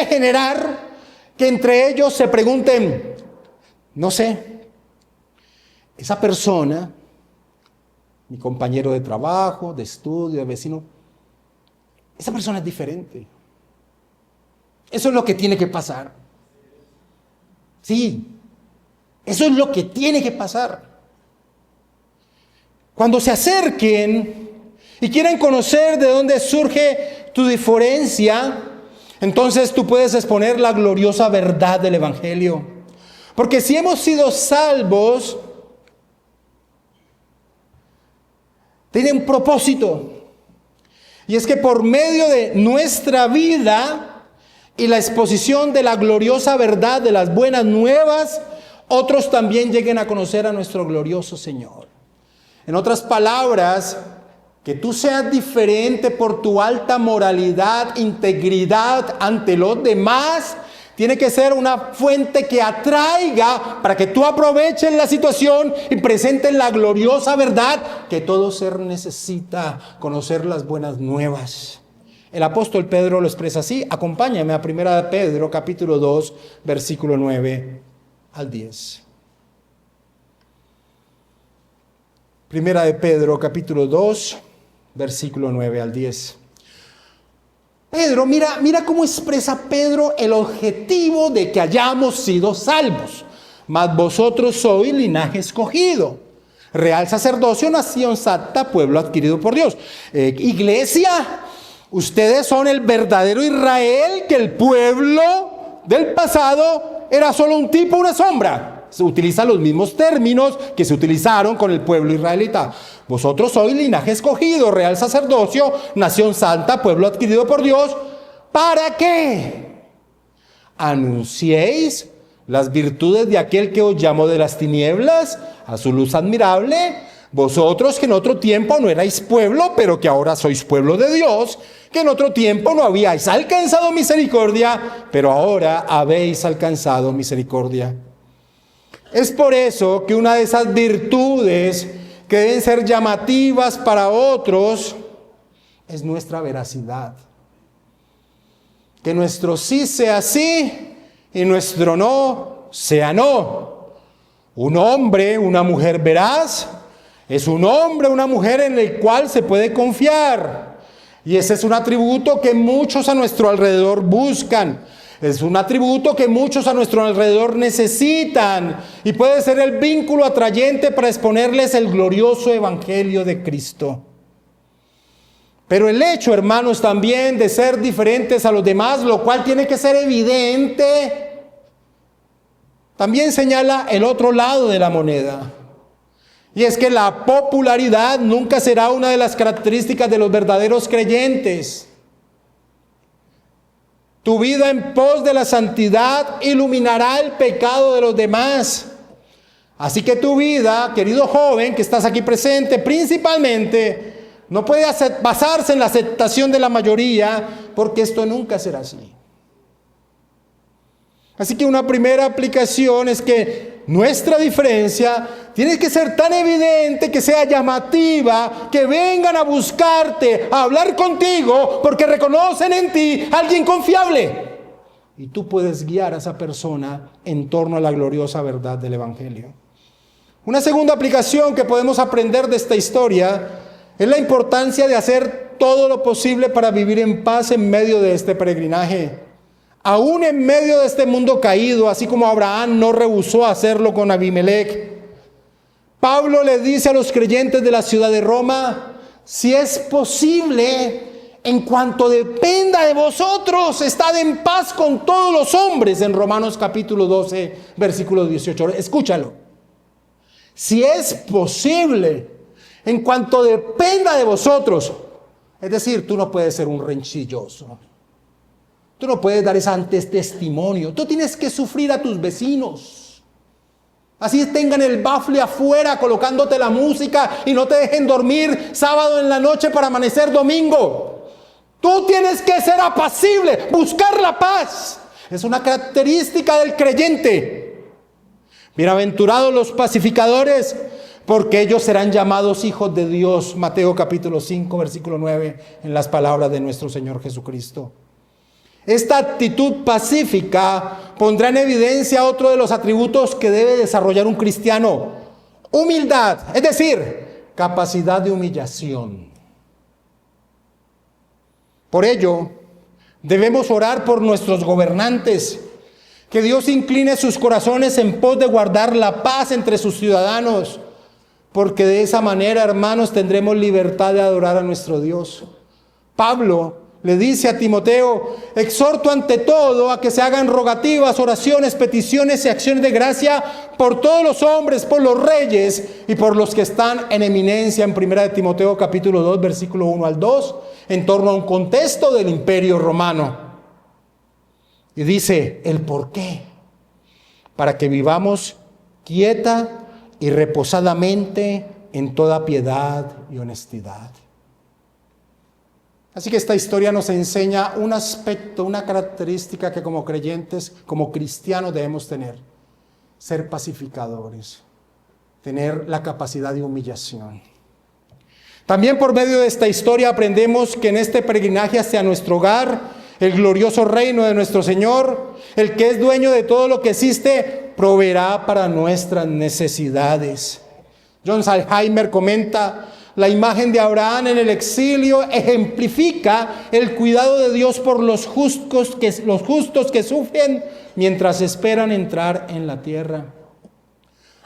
generar que entre ellos se pregunten: no sé, esa persona, mi compañero de trabajo, de estudio, de vecino, esa persona es diferente. Eso es lo que tiene que pasar. Sí, eso es lo que tiene que pasar. Cuando se acerquen y quieran conocer de dónde surge tu diferencia, entonces tú puedes exponer la gloriosa verdad del Evangelio. Porque si hemos sido salvos, tiene un propósito. Y es que por medio de nuestra vida y la exposición de la gloriosa verdad de las buenas nuevas, otros también lleguen a conocer a nuestro glorioso Señor. En otras palabras, que tú seas diferente por tu alta moralidad, integridad ante los demás, tiene que ser una fuente que atraiga para que tú aproveches la situación y presentes la gloriosa verdad que todo ser necesita: conocer las buenas nuevas. El apóstol Pedro lo expresa así. Acompáñame a 1 Pedro capítulo 2, versículo 9 al 10. 1 Pedro capítulo 2, versículo 9 al 10. Pedro, mira cómo expresa Pedro el objetivo de que hayamos sido salvos. Mas vosotros sois linaje escogido, real sacerdocio, nación santa, pueblo adquirido por Dios. Iglesia, ustedes son el verdadero Israel, que el pueblo del pasado era solo un tipo, una sombra. Se utilizan los mismos términos que se utilizaron con el pueblo israelita. Vosotros sois linaje escogido, real sacerdocio, nación santa, pueblo adquirido por Dios. ¿Para qué? Anunciéis las virtudes de aquel que os llamó de las tinieblas a su luz admirable. Vosotros que en otro tiempo no erais pueblo, pero que ahora sois pueblo de Dios, que en otro tiempo no habíais alcanzado misericordia, pero ahora habéis alcanzado misericordia. Es por eso que una de esas virtudes que deben ser llamativas para otros es nuestra veracidad. Que nuestro sí sea sí y nuestro no sea no. Un hombre, una mujer veraz, es un hombre, una mujer en el cual se puede confiar. Y ese es un atributo que muchos a nuestro alrededor buscan. Es un atributo que muchos a nuestro alrededor necesitan. Y puede ser el vínculo atrayente para exponerles el glorioso evangelio de Cristo. Pero el hecho, hermanos, también de ser diferentes a los demás, lo cual tiene que ser evidente, también señala el otro lado de la moneda. Y es que la popularidad nunca será una de las características de los verdaderos creyentes. Tu vida en pos de la santidad iluminará el pecado de los demás. Así que tu vida, querido joven que estás aquí presente, principalmente, no puede basarse en la aceptación de la mayoría, porque esto nunca será así. Así que una primera aplicación es que nuestra diferencia tiene que ser tan evidente, que sea llamativa, que vengan a buscarte, a hablar contigo, porque reconocen en ti a alguien confiable. Y tú puedes guiar a esa persona en torno a la gloriosa verdad del Evangelio. Una segunda aplicación que podemos aprender de esta historia es la importancia de hacer todo lo posible para vivir en paz en medio de este peregrinaje. Aún en medio de este mundo caído, así como Abraham no rehusó hacerlo con Abimelech. Pablo le dice a los creyentes de la ciudad de Roma: si es posible, en cuanto dependa de vosotros, estad en paz con todos los hombres, en Romanos capítulo 12, versículo 18. Escúchalo. Si es posible, en cuanto dependa de vosotros, es decir, tú no puedes ser un rencilloso. Tú no puedes dar ese testimonio. Tú tienes que sufrir a tus vecinos. Así tengan el bafle afuera colocándote la música y no te dejen dormir sábado en la noche para amanecer domingo. Tú tienes que ser apacible, buscar la paz. Es una característica del creyente. Bienaventurados los pacificadores, porque ellos serán llamados hijos de Dios. Mateo capítulo 5, versículo 9, en las palabras de nuestro Señor Jesucristo. Esta actitud pacífica pondrá en evidencia otro de los atributos que debe desarrollar un cristiano: humildad, es decir, capacidad de humillación. Por ello, debemos orar por nuestros gobernantes, que Dios incline sus corazones en pos de guardar la paz entre sus ciudadanos, porque de esa manera, hermanos, tendremos libertad de adorar a nuestro Dios. Pablo le dice a Timoteo: exhorto ante todo a que se hagan rogativas, oraciones, peticiones y acciones de gracia por todos los hombres, por los reyes y por los que están en eminencia, en 1 Timoteo capítulo 2, versículo 1 al 2, en torno a un contexto del imperio romano. Y dice el por qué: para que vivamos quieta y reposadamente en toda piedad y honestidad. Así que esta historia nos enseña un aspecto, una característica que como creyentes, como cristianos debemos tener: ser pacificadores, tener la capacidad de humillación. También por medio de esta historia aprendemos que en este peregrinaje hacia nuestro hogar, el glorioso reino de nuestro Señor, el que es dueño de todo lo que existe, proveerá para nuestras necesidades. John Alzheimer comenta: la imagen de Abraham en el exilio ejemplifica el cuidado de Dios por los justos que sufren mientras esperan entrar en la tierra.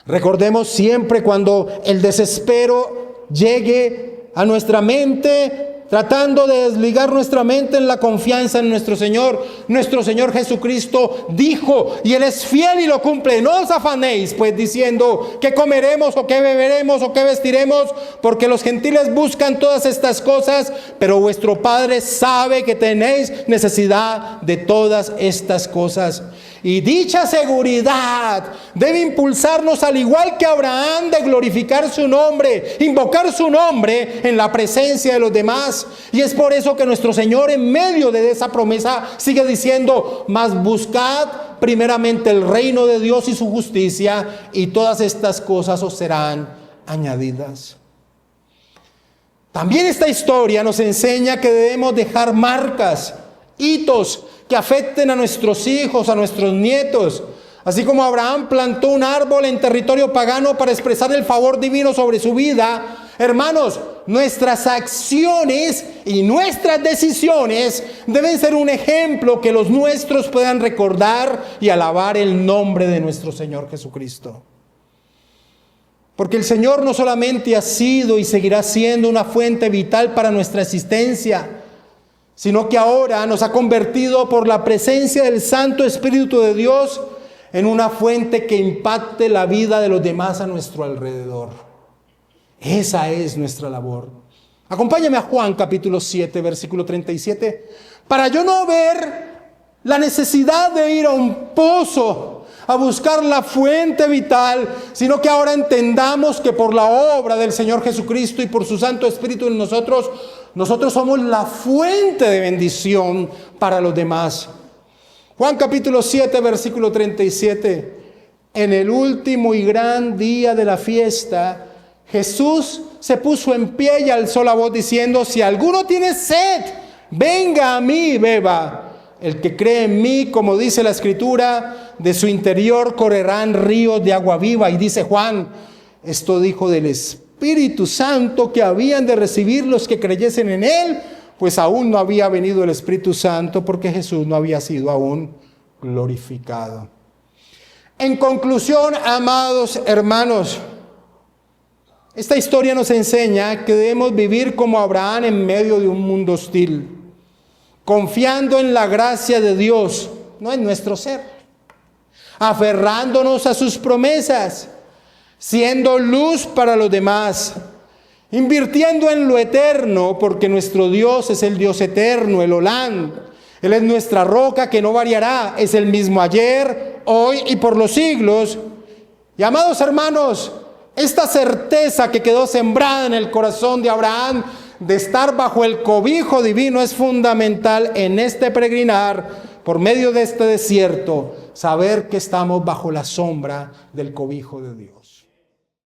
Recordemos siempre cuando el desespero llegue a nuestra mente, tratando de desligar nuestra mente en la confianza en nuestro Señor. Nuestro Señor Jesucristo dijo, y Él es fiel y lo cumple: no os afanéis pues diciendo qué comeremos o qué beberemos o qué vestiremos, porque los gentiles buscan todas estas cosas, pero vuestro Padre sabe que tenéis necesidad de todas estas cosas. Y dicha seguridad debe impulsarnos, al igual que Abraham, de glorificar su nombre, invocar su nombre en la presencia de los demás. Y es por eso que nuestro Señor, en medio de esa promesa, sigue diciendo: mas buscad primeramente el reino de Dios y su justicia, y todas estas cosas os serán añadidas. También esta historia nos enseña que debemos dejar marcas, hitos que afecten a nuestros hijos, a nuestros nietos. Así como Abraham plantó un árbol en territorio pagano para expresar el favor divino sobre su vida, hermanos, nuestras acciones y nuestras decisiones deben ser un ejemplo que los nuestros puedan recordar y alabar el nombre de nuestro Señor Jesucristo. Porque el Señor no solamente ha sido y seguirá siendo una fuente vital para nuestra existencia, sino que ahora nos ha convertido por la presencia del Santo Espíritu de Dios en una fuente que impacte la vida de los demás a nuestro alrededor. Esa es nuestra labor. Acompáñame a Juan capítulo 7, versículo 37, para yo no ver la necesidad de ir a un pozo a buscar la fuente vital, sino que ahora entendamos que por la obra del Señor Jesucristo y por su Santo Espíritu en nosotros somos la fuente de bendición para los demás. Juan capítulo 7, versículo 37. En el último y gran día de la fiesta, Jesús se puso en pie y alzó la voz diciendo: si alguno tiene sed, venga a mí y beba. El que cree en mí, como dice la Escritura, de su interior correrán ríos de agua viva. Y dice Juan, esto dijo del Espíritu Santo que habían de recibir los que creyesen en Él, pues aún no había venido el Espíritu Santo, porque Jesús no había sido aún glorificado. En conclusión, amados hermanos, Esta historia nos enseña que debemos vivir como Abraham en medio de un mundo hostil, confiando en la gracia de Dios, no en nuestro ser, aferrándonos a sus promesas, siendo luz para los demás, invirtiendo en lo eterno, porque nuestro Dios es el Dios eterno, el Olam. Él es nuestra roca que no variará, es el mismo ayer, hoy y por los siglos. Y amados hermanos, esta certeza que quedó sembrada en el corazón de Abraham de estar bajo el cobijo divino es fundamental en este peregrinar por medio de este desierto, saber que estamos bajo la sombra del cobijo de Dios.